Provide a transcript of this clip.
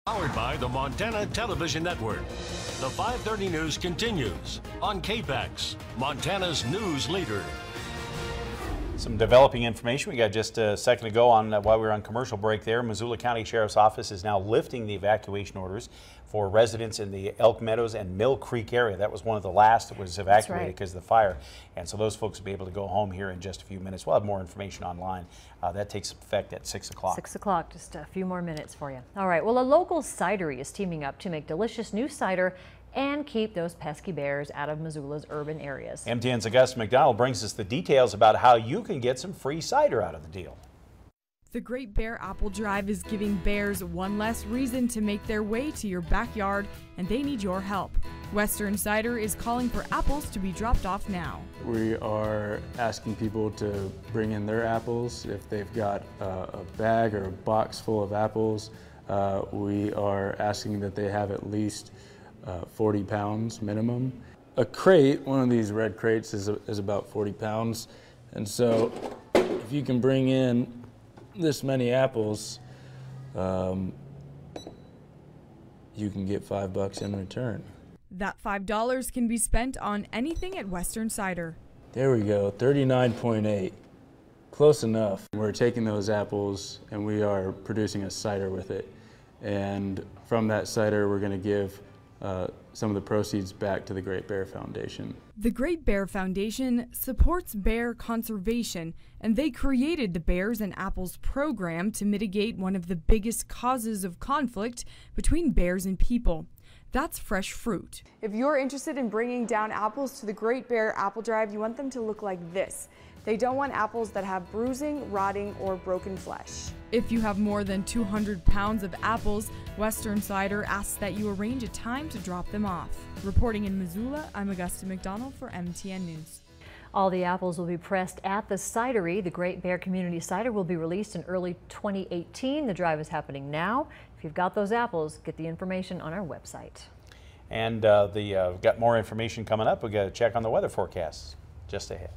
Powered by the Montana Television Network. The 5:30 news continues on KPAX, Montana's news leader. Some developing information we got just a second ago on while we were on commercial break there. Missoula County Sheriff's Office is now lifting the evacuation orders for residents in the Elk Meadows and Mill Creek area. That was one of the last that was evacuated because of the fire. And so those folks will be able to go home here in just a few minutes. We'll have more information online. That takes effect at 6 o'clock. 6 o'clock, just a few more minutes for you. All right, well, a local cidery is teaming up to make delicious new cider and keep those pesky bears out of Missoula's urban areas. MTN's Augusta McDonald brings us the details about how you can get some free cider out of the deal. The Great Bear Apple Drive is giving bears one less reason to make their way to your backyard, and they need your help. Western Cider is calling for apples to be dropped off now. We are asking people to bring in their apples. If they've got a bag or a box full of apples, we are asking that they have at least 40 pounds minimum. A crate, one of these red crates, is about 40 pounds. And so if you can bring in this many apples, you can get $5 in return. That $5 can be spent on anything at Western Cider. There we go, 39.8. Close enough. We're taking those apples and we are producing a cider with it. And from that cider, we're going to give some of the proceeds back to the Great Bear Foundation. The Great Bear Foundation supports bear conservation, and they created the Bears and Apples program to mitigate one of the biggest causes of conflict between bears and people. That's fresh fruit. If you're interested in bringing down apples to the Great Bear Apple Drive, you want them to look like this. They don't want apples that have bruising, rotting, or broken flesh. If you have more than 200 pounds of apples, Western Cider asks that you arrange a time to drop them off. Reporting in Missoula, I'm Augusta McDonald for MTN News. All the apples will be pressed at the cidery. The Great Bear Community Cider will be released in early 2018. The drive is happening now. If you've got those apples, get the information on our website. And we've got more information coming up. We've got to check on the weather forecasts just ahead.